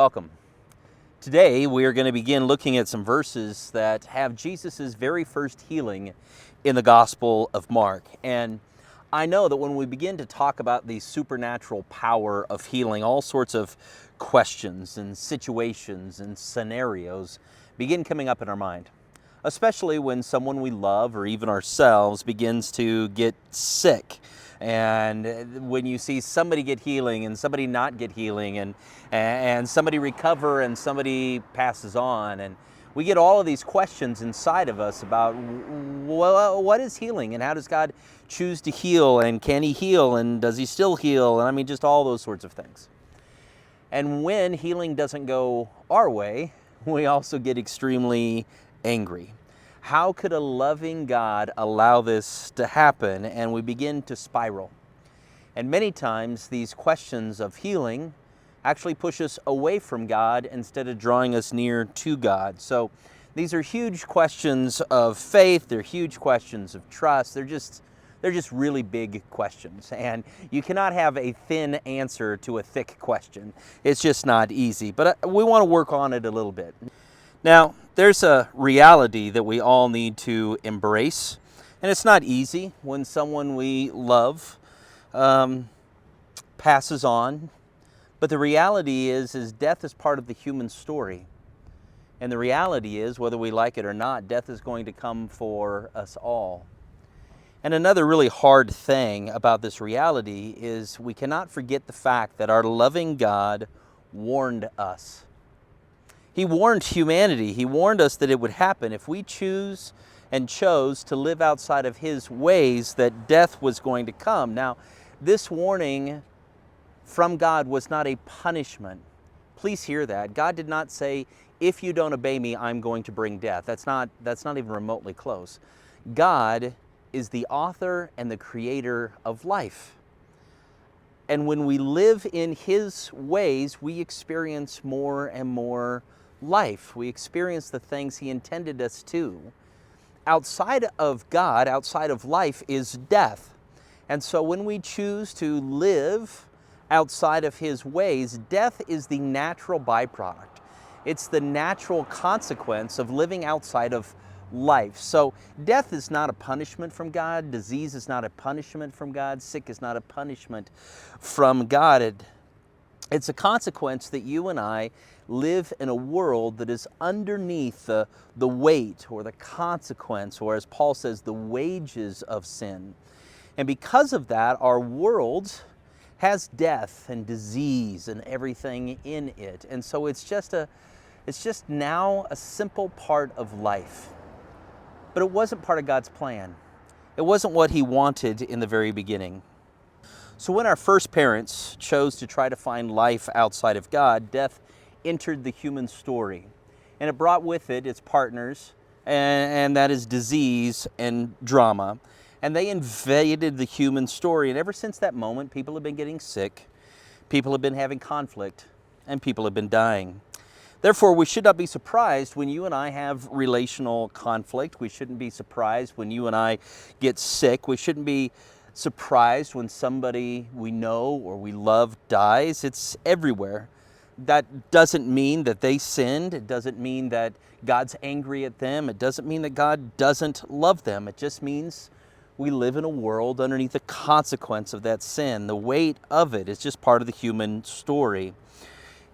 welcome. Today we are going to begin looking at some verses that have Jesus' very first healing in the Gospel of Mark. And I know that when we begin to talk about the supernatural power of healing, all sorts of questions and situations and scenarios begin coming up in our mind, especially when someone we love or even ourselves begins to get sick. And when you see somebody get healing and somebody not get healing, and somebody recover and somebody passes on, and we get all of these questions inside of us about, well, what is healing and how does God choose to heal, and can he heal, and does he still heal, and I mean just all those sorts of things. And when healing doesn't go our way, we also get extremely angry. How could a loving God allow this to happen? And we begin to spiral. And many times these questions of healing actually push us away from God instead of drawing us near to God. So these are huge questions of faith. They're huge questions of trust. They're just really big questions. And you cannot have a thin answer to a thick question. It's just not easy. But we want to work on it a little bit. Now, there's a reality that we all need to embrace, and it's not easy when someone we love passes on, but the reality is death is part of the human story, and the reality is, whether we like it or not, death is going to come for us all. And another really hard thing about this reality is we cannot forget the fact that our loving God warned us. He warned humanity. He warned us that it would happen if we chose to live outside of his ways, that death was going to come. Now, this warning from God was not a punishment. Please hear that. God did not say, if you don't obey me, I'm going to bring death. That's not even remotely close. God is the author and the creator of life. And when we live in his ways, we experience more and more life. We experience the things he intended us to. Outside of God, outside of life, is death. And so when we choose to live outside of his ways, death is the natural byproduct. It's the natural consequence of living outside of life. So death is not a punishment from God. Disease is not a punishment from God. Sick is not a punishment from God. It's a consequence that you and I live in a world that is underneath the weight or the consequence, or as Paul says, the wages of sin. And because of that, our world has death and disease and everything in it. And so it's just now a simple part of life. But it wasn't part of God's plan. It wasn't what he wanted in the very beginning. So when our first parents chose to try to find life outside of God, death entered the human story. And it brought with it its partners, and that is disease and drama. And they invaded the human story. And ever since that moment, people have been getting sick, people have been having conflict, and people have been dying. Therefore, we should not be surprised when you and I have relational conflict. We shouldn't be surprised when you and I get sick. We shouldn't be surprised when somebody we know or we love dies. It's everywhere. That doesn't mean that they sinned. It doesn't mean that God's angry at them. It doesn't mean that God doesn't love them. It just means we live in a world underneath the consequence of that sin. The weight of it is just part of the human story.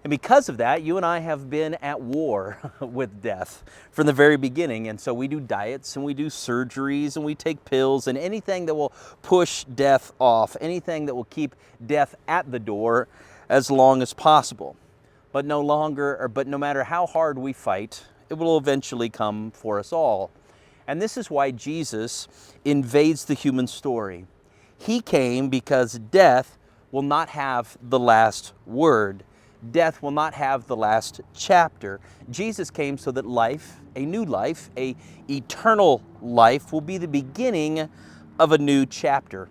And because of that, you and I have been at war with death from the very beginning. And so we do diets and we do surgeries and we take pills and anything that will push death off, anything that will keep death at the door as long as possible. But no matter how hard we fight, it will eventually come for us all. And this is why Jesus invades the human story. He came because death will not have the last word. Death will not have the last chapter. Jesus came so that life, a new life, an eternal life, will be the beginning of a new chapter.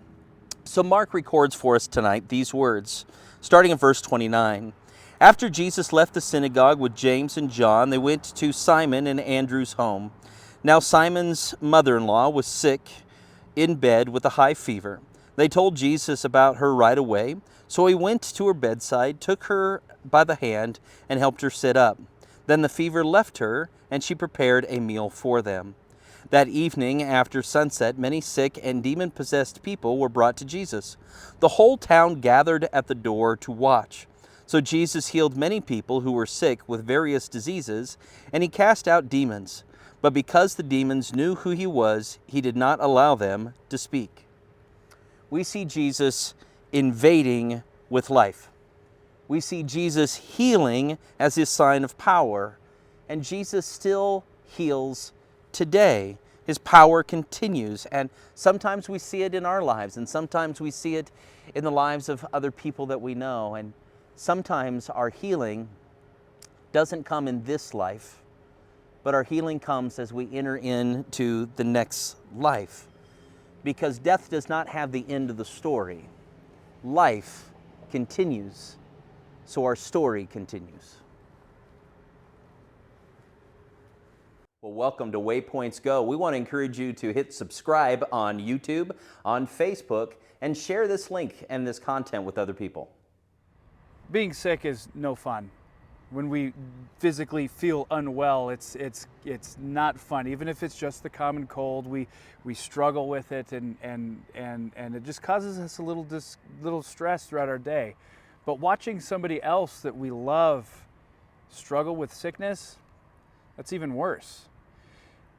So Mark records for us tonight these words, starting in verse 29. After Jesus left the synagogue with James and John, they went to Simon and Andrew's home. Now Simon's mother-in-law was sick in bed with a high fever. They told Jesus about her right away. So he went to her bedside, took her by the hand, and helped her sit up. Then the fever left her, and she prepared a meal for them. That evening, after sunset, many sick and demon-possessed people were brought to Jesus. The whole town gathered at the door to watch. So Jesus healed many people who were sick with various diseases, and he cast out demons. But because the demons knew who he was, he did not allow them to speak. We see Jesus invading with life. We see Jesus healing as his sign of power. And Jesus still heals today. His power continues. And sometimes we see it in our lives, and sometimes we see it in the lives of other people that we know. And sometimes our healing doesn't come in this life, but our healing comes as we enter into the next life. Because death does not have the end of the story. Life continues, so our story continues. Well, welcome to Waypoints Go. We want to encourage you to hit subscribe on YouTube, on Facebook, and share this link and this content with other people. Being sick is no fun. When we physically feel unwell, it's not fun. Even if it's just the common cold, we struggle with it, and it just causes us a little stress throughout our day. But watching somebody else that we love struggle with sickness, that's even worse.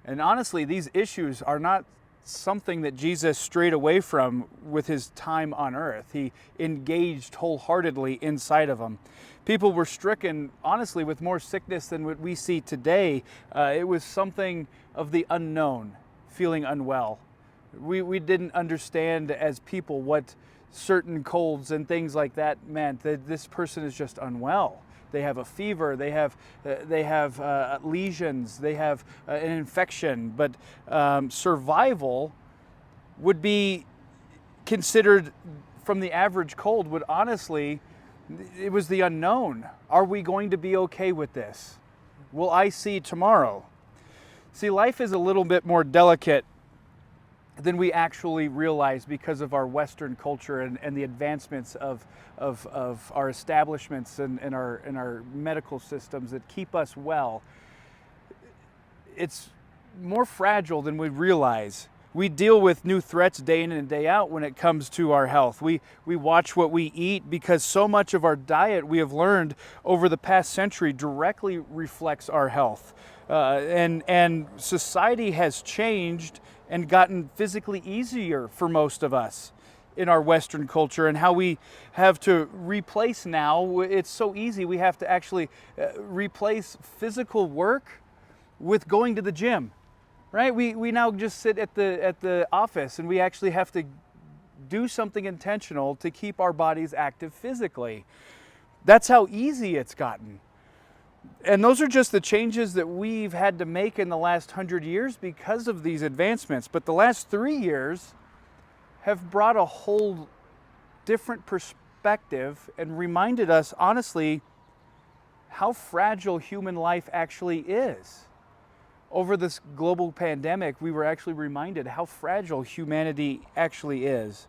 And honestly, these issues are not something that Jesus strayed away from with his time on earth. He engaged wholeheartedly inside of them. People were stricken, honestly, with more sickness than what we see today. It was something of the unknown, feeling unwell. We didn't understand as people what certain colds and things like that meant, that this person is just unwell. They have a fever, they have lesions, they have an infection, but survival would be considered, from the average cold, would honestly, it was the unknown. Are we going to be okay with this? Will I see tomorrow? See, life is a little bit more delicate than we actually realize because of our Western culture and the advancements of our establishments and our medical systems that keep us well. It's more fragile than we realize. We deal with new threats day in and day out when it comes to our health. We watch what we eat, because so much of our diet, we have learned over the past century, directly reflects our health. And society has changed and gotten physically easier for most of us in our Western culture, and how we have to replace now, it's so easy, we have to actually replace physical work with going to the gym, right? We now just sit at the office, and we actually have to do something intentional to keep our bodies active physically. That's how easy it's gotten. And those are just the changes that we've had to make in the last 100 years because of these advancements. But the last 3 years have brought a whole different perspective and reminded us, honestly, how fragile human life actually is. Over this global pandemic, we were actually reminded how fragile humanity actually is.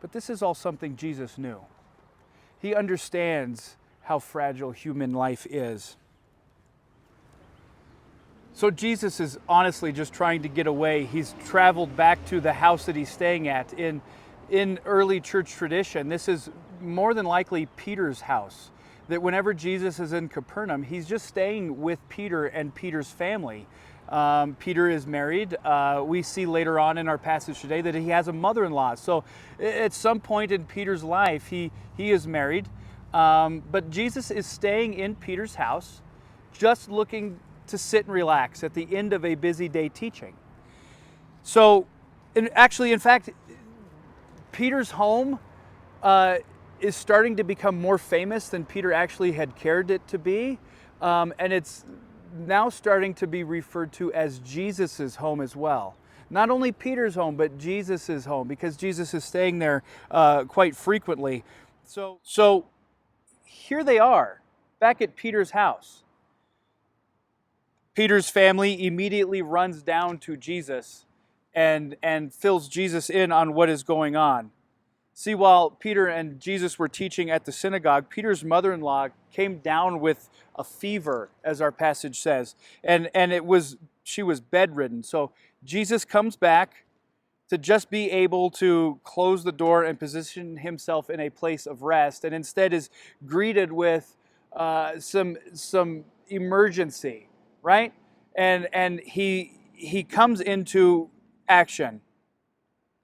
But this is all something Jesus knew. He understands how fragile human life is. So Jesus is honestly just trying to get away. He's traveled back to the house that he's staying at. In early church tradition, this is more than likely Peter's house. That whenever Jesus is in Capernaum, he's just staying with Peter and Peter's family. Peter is married. We see later on in our passage today that he has a mother-in-law. So at some point in Peter's life, he is married. But Jesus is staying in Peter's house, just looking to sit and relax at the end of a busy day teaching. So, in fact, Peter's home is starting to become more famous than Peter actually had cared it to be. And it's now starting to be referred to as Jesus' home as well. Not only Peter's home, but Jesus' home, because Jesus is staying there quite frequently. So here they are, back at Peter's house. Peter's family immediately runs down to Jesus and fills Jesus in on what is going on. See, while Peter and Jesus were teaching at the synagogue, Peter's mother-in-law came down with a fever, as our passage says, and she was bedridden. So Jesus comes back to just be able to close the door and position himself in a place of rest, and instead is greeted with some emergency, right? And he comes into action.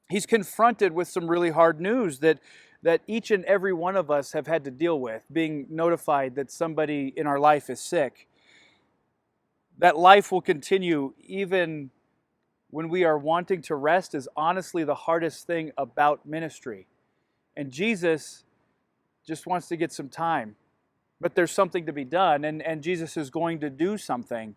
He's confronted with some really hard news that each and every one of us have had to deal with, being notified that somebody in our life is sick. That life will continue even when we are wanting to rest is honestly the hardest thing about ministry. And Jesus just wants to get some time. But there's something to be done, and Jesus is going to do something.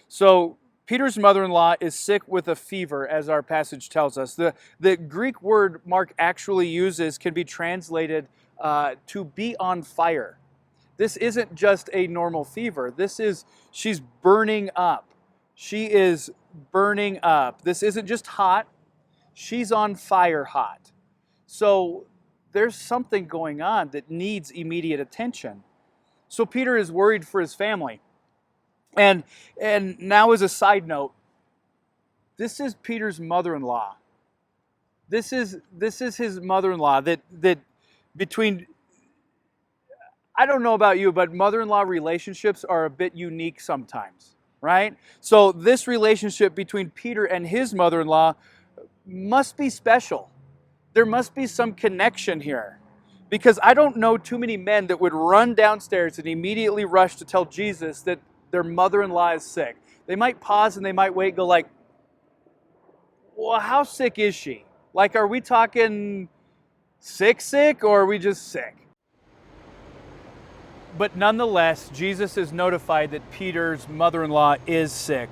So Peter's mother-in-law is sick with a fever, as our passage tells us. The Greek word Mark actually uses can be translated to be on fire. This isn't just a normal fever. She's burning up. She is burning up. This isn't just hot. She's on fire hot. So there's something going on that needs immediate attention. So Peter is worried for his family. And now, as a side note, this is Peter's mother-in-law. This is his mother-in-law that between, I don't know about you, but mother-in-law relationships are a bit unique sometimes, right? So this relationship between Peter and his mother-in-law must be special. There must be some connection here. Because I don't know too many men that would run downstairs and immediately rush to tell Jesus that their mother-in-law is sick. They might pause and they might wait and go like, well, how sick is she? Like, are we talking sick, or are we just sick? But nonetheless, Jesus is notified that Peter's mother-in-law is sick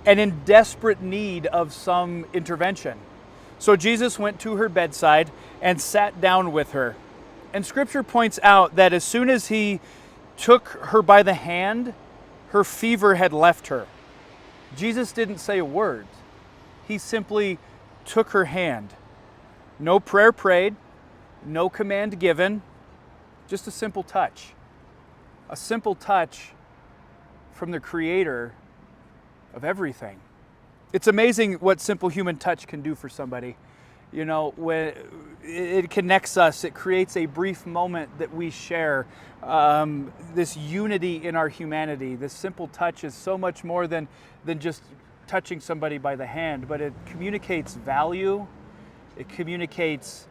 and in desperate need of some intervention. So Jesus went to her bedside and sat down with her. And Scripture points out that as soon as he took her by the hand, her fever had left her. Jesus didn't say a word. He simply took her hand. No prayer prayed, no command given, just a simple touch. A simple touch from the Creator of everything. It's amazing what simple human touch can do for somebody. You know, when it connects us, it creates a brief moment that we share, this unity in our humanity. This simple touch is so much more than just touching somebody by the hand, but it communicates value. It communicates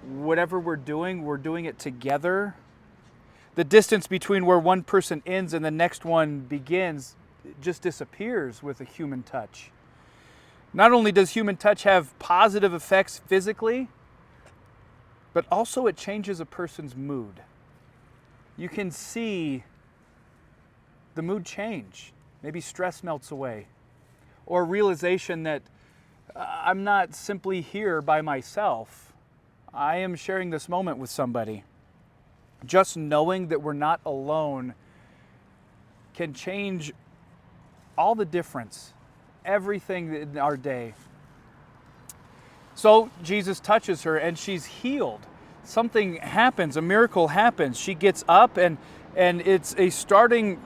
whatever we're doing it together. The distance between where one person ends and the next one begins just disappears with a human touch. Not only does human touch have positive effects physically, but also it changes a person's mood. You can see the mood change. Maybe stress melts away, or realization that I'm not simply here by myself. I am sharing this moment with somebody. Just knowing that we're not alone can change all the difference, everything in our day. So Jesus touches her and she's healed. Something happens, a miracle happens. She gets up and it's a startling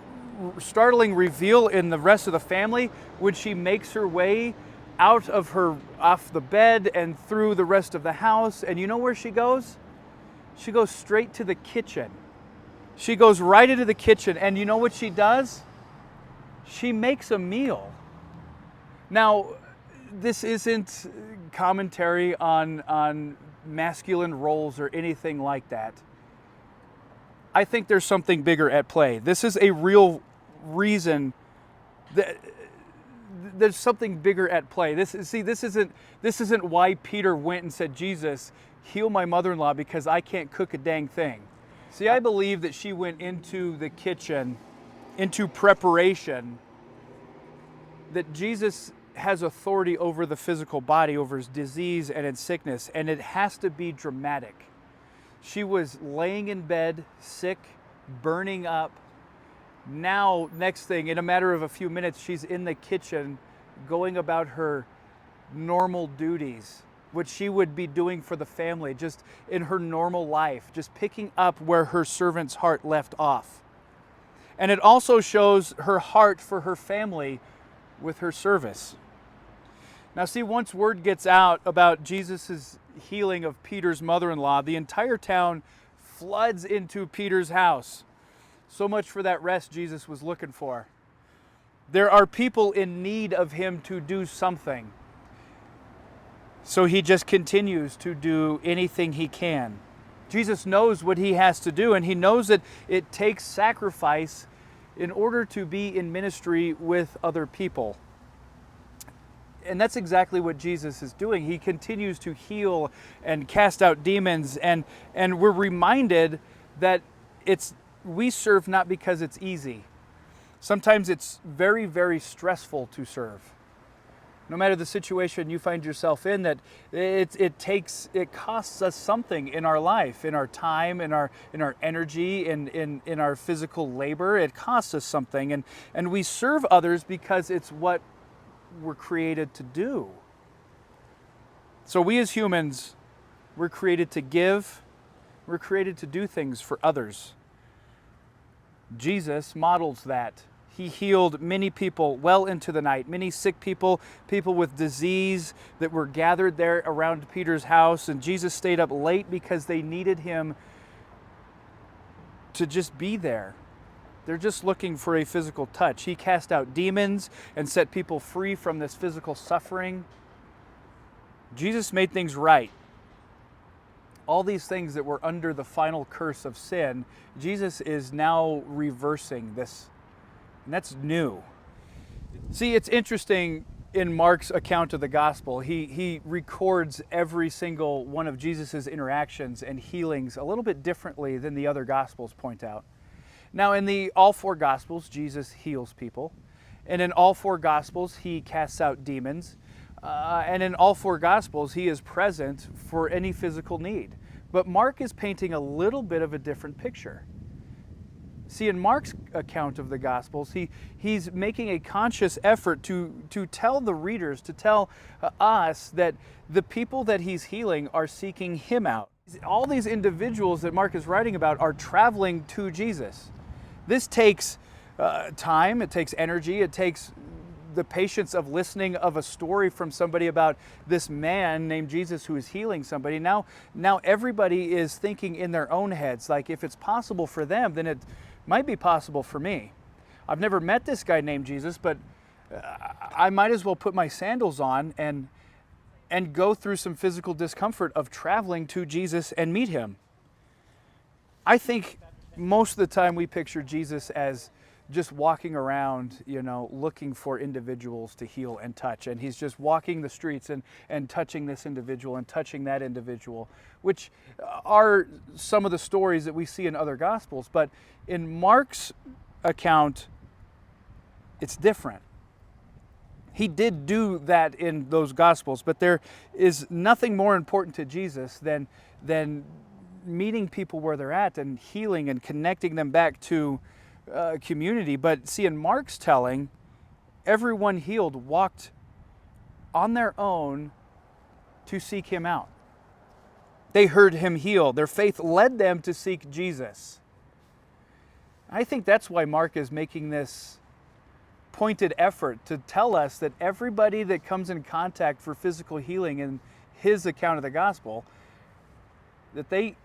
reveal in the rest of the family when she makes her way off the bed and through the rest of the house. And you know where she goes? She goes straight to the kitchen. She goes right into the kitchen, and you know what she does? She makes a meal. Now, this isn't commentary on masculine roles or anything like that. I think there's something bigger at play. This is a real reason that there's something bigger at play. This isn't why Peter went and said, Jesus, heal my mother-in-law because I can't cook a dang thing. See, I believe that she went into the kitchen, into preparation, that Jesus has authority over the physical body, over his disease and its sickness, and it has to be dramatic. She was laying in bed, sick, burning up. Now, next thing, in a matter of a few minutes, she's in the kitchen going about her normal duties. what she would be doing for the family, just in her normal life, just picking up where her servant's heart left off. And it also shows her heart for her family with her service. Now see, once word gets out about Jesus' healing of Peter's mother-in-law, the entire town floods into Peter's house. So much for that rest Jesus was looking for. There are people in need of him to do something. So he just continues to do anything he can. Jesus knows what he has to do, and he knows that it takes sacrifice in order to be in ministry with other people. And that's exactly what Jesus is doing. He continues to heal and cast out demons, and we're reminded that we serve not because it's easy. Sometimes it's very, very stressful to serve. No matter the situation you find yourself in, that it costs us something in our life, in our time, in our energy, in our physical labor. It costs us something, and we serve others because it's what we're created to do. So we as humans, we're created to give. We're created to do things for others. Jesus models that. He healed many people well into the night, many sick people, people with disease that were gathered there around Peter's house, and Jesus stayed up late because they needed him to just be there. They're just looking for a physical touch. He cast out demons and set people free from this physical suffering. Jesus made things right. All these things that were under the final curse of sin, Jesus is now reversing this. And that's new. See, it's interesting in Mark's account of the gospel. He records every single one of Jesus' interactions and healings a little bit differently than the other gospels point out. Now, in all four gospels, Jesus heals people. And in all four gospels, he casts out demons. And in all four gospels, he is present for any physical need. But Mark is painting a little bit of a different picture. See, in Mark's account of the Gospels, he's making a conscious effort to tell the readers, to tell us that the people that he's healing are seeking him out. All these individuals that Mark is writing about are traveling to Jesus. This takes time, it takes energy, it takes the patience of listening of a story from somebody about this man named Jesus who is healing somebody. Now everybody is thinking in their own heads, like if it's possible for them, then it might be possible for me. I've never met this guy named Jesus, but I might as well put my sandals on and go through some physical discomfort of traveling to Jesus and meet him. I think most of the time we picture Jesus as just walking around, looking for individuals to heal and touch. And he's just walking the streets and touching this individual and touching that individual, which are some of the stories that we see in other gospels. But in Mark's account, it's different. He did do that in those gospels, but there is nothing more important to Jesus than meeting people where they're at and healing and connecting them back to community. But see, in Mark's telling, everyone healed walked on their own to seek him out. They heard him heal. Their faith led them to seek Jesus. I think that's why Mark is making this pointed effort to tell us that everybody that comes in contact for physical healing in his account of the gospel, that they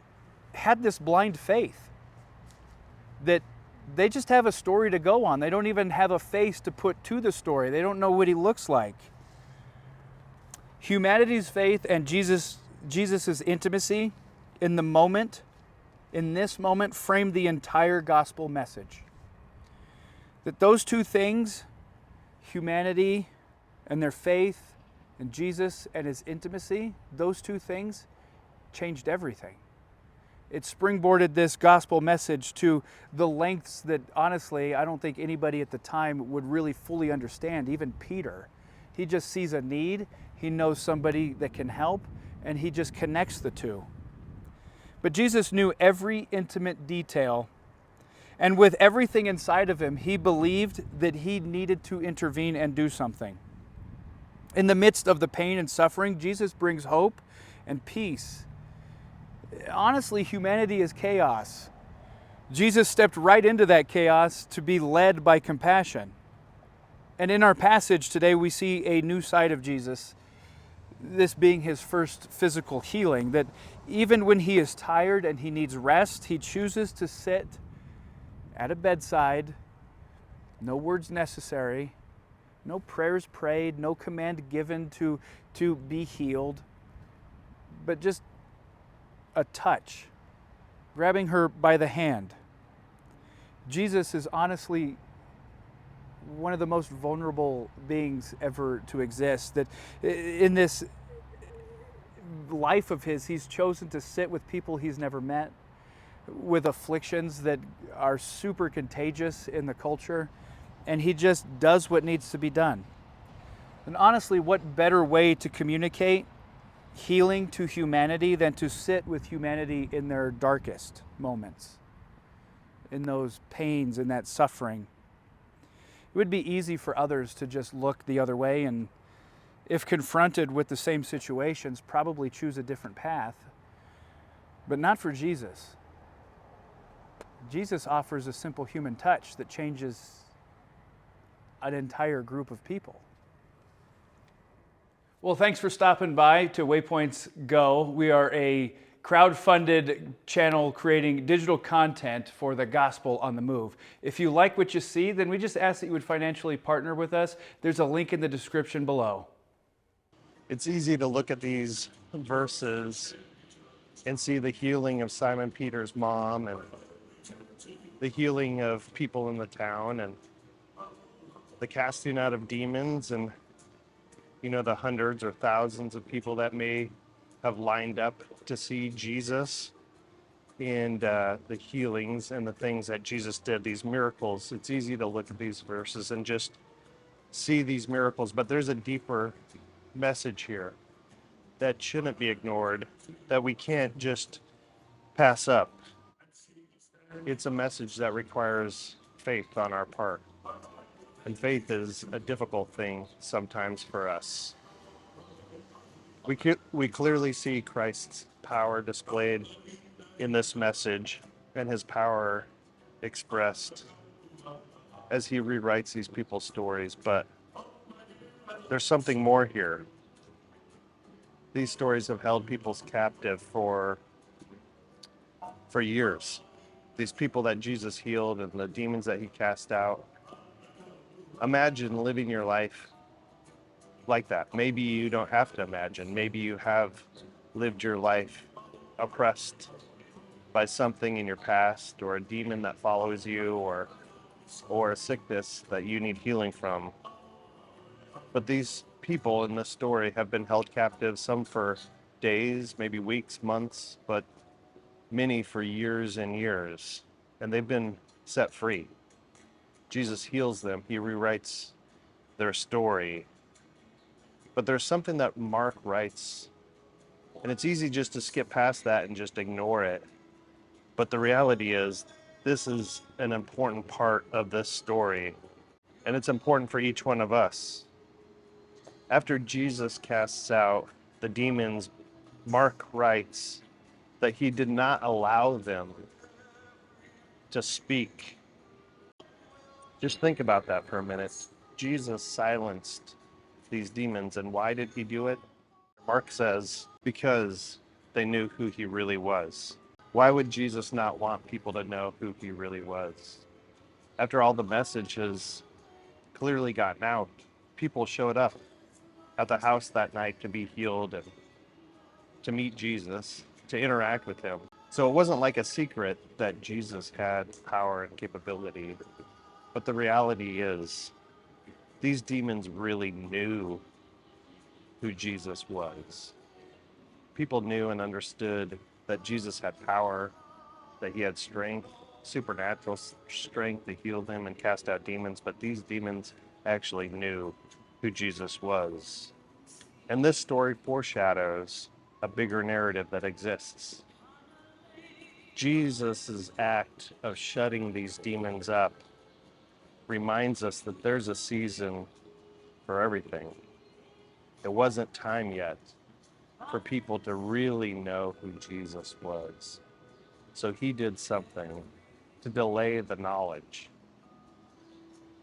had this blind faith, that they just have a story to go on. They don't even have a face to put to the story. They don't know what he looks like. Humanity's faith and Jesus's intimacy in this moment, framed the entire gospel message. That those two things, humanity and their faith, and Jesus and his intimacy, those two things changed everything. It springboarded this gospel message to the lengths that, honestly, I don't think anybody at the time would really fully understand, even Peter. He just sees a need, he knows somebody that can help, and he just connects the two. But Jesus knew every intimate detail, and with everything inside of him, he believed that he needed to intervene and do something. In the midst of the pain and suffering, Jesus brings hope and peace. Honestly, humanity is chaos. Jesus stepped right into that chaos to be led by compassion. And in our passage today, we see a new side of Jesus, this being his first physical healing, that even when he is tired and he needs rest, he chooses to sit at a bedside, no words necessary, no prayers prayed, no command given to be healed, but just a touch, grabbing her by the hand. Jesus is honestly one of the most vulnerable beings ever to exist, that in this life of his, he's chosen to sit with people he's never met, with afflictions that are super contagious in the culture, and he just does what needs to be done. And honestly, what better way to communicate healing to humanity than to sit with humanity in their darkest moments, in those pains, in that suffering? It would be easy for others to just look the other way and, if confronted with the same situations, probably choose a different path. But not for Jesus. Jesus offers a simple human touch that changes an entire group of people. Well, thanks for stopping by to Waypoints Go. We are a crowd-funded channel creating digital content for the gospel on the move. If you like what you see, then we just ask that you would financially partner with us. There's a link in the description below. It's easy to look at these verses and see the healing of Simon Peter's mom and the healing of people in the town and the casting out of demons and, the hundreds or thousands of people that may have lined up to see Jesus and the healings and the things that Jesus did, these miracles. It's easy to look at these verses and just see these miracles, but there's a deeper message here that shouldn't be ignored, that we can't just pass up. It's a message that requires faith on our part. And faith is a difficult thing sometimes for us. We clearly see Christ's power displayed in this message and his power expressed as he rewrites these people's stories. But there's something more here. These stories have held people's captive for years. These people that Jesus healed and the demons that he cast out. Imagine living your life like that. Maybe you don't have to imagine. Maybe you have lived your life oppressed by something in your past, or a demon that follows you, or a sickness that you need healing from. But these people in this story have been held captive, some for days, maybe weeks, months, but many for years and years, and they've been set free. Jesus heals them. He rewrites their story. But there's something that Mark writes, and it's easy just to skip past that and just ignore it. But the reality is, this is an important part of this story, and it's important for each one of us. After Jesus casts out the demons, Mark writes that he did not allow them to speak. Just think about that for a minute. Jesus silenced these demons, and why did he do it? Mark says, because they knew who he really was. Why would Jesus not want people to know who he really was? After all the message has clearly gotten out, people showed up at the house that night to be healed and to meet Jesus, to interact with him. So it wasn't like a secret that Jesus had power and capability. But the reality is, these demons really knew who Jesus was. People knew and understood that Jesus had power, that he had strength, supernatural strength to heal them and cast out demons, but these demons actually knew who Jesus was. And this story foreshadows a bigger narrative that exists. Jesus' act of shutting these demons up reminds us that there's a season for everything. It wasn't time yet for people to really know who Jesus was. So he did something to delay the knowledge.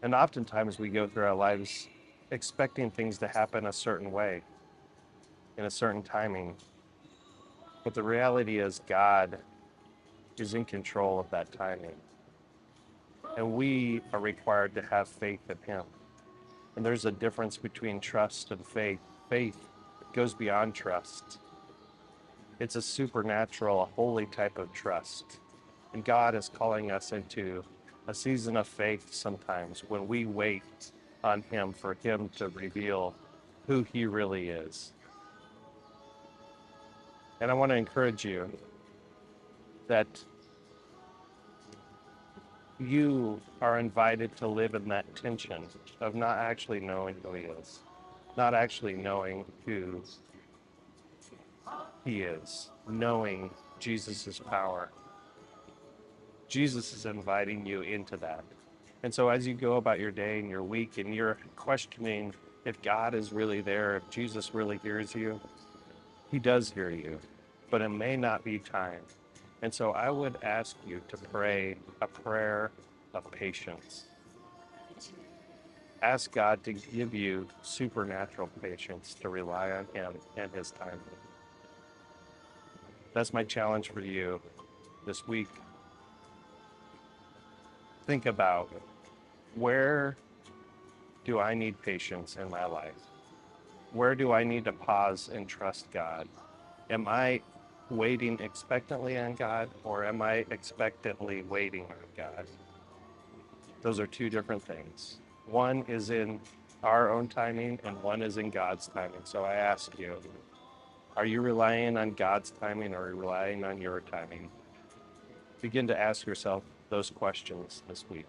And oftentimes we go through our lives expecting things to happen a certain way, in a certain timing. But the reality is God is in control of that timing. And we are required to have faith in him. And there's a difference between trust and faith. Faith goes beyond trust. It's a supernatural, a holy type of trust. And God is calling us into a season of faith sometimes when we wait on him for him to reveal who he really is. And I want to encourage you that you are invited to live in that tension of not actually knowing who he is, not actually knowing who he is, knowing Jesus' power. Jesus is inviting you into that. And so as you go about your day and your week and you're questioning if God is really there, if Jesus really hears you, he does hear you, but it may not be time. And so I would ask you to pray a prayer of patience. Ask God to give you supernatural patience to rely on him and his timing. That's my challenge for you this week. Think about, where do I need patience in my life? Where do I need to pause and trust God? Am I waiting expectantly on God, or am I expectantly waiting on God? Those are two different things. One is in our own timing and one is in God's timing. So I ask you, are you relying on God's timing or are you relying on your timing? Begin to ask yourself those questions this week.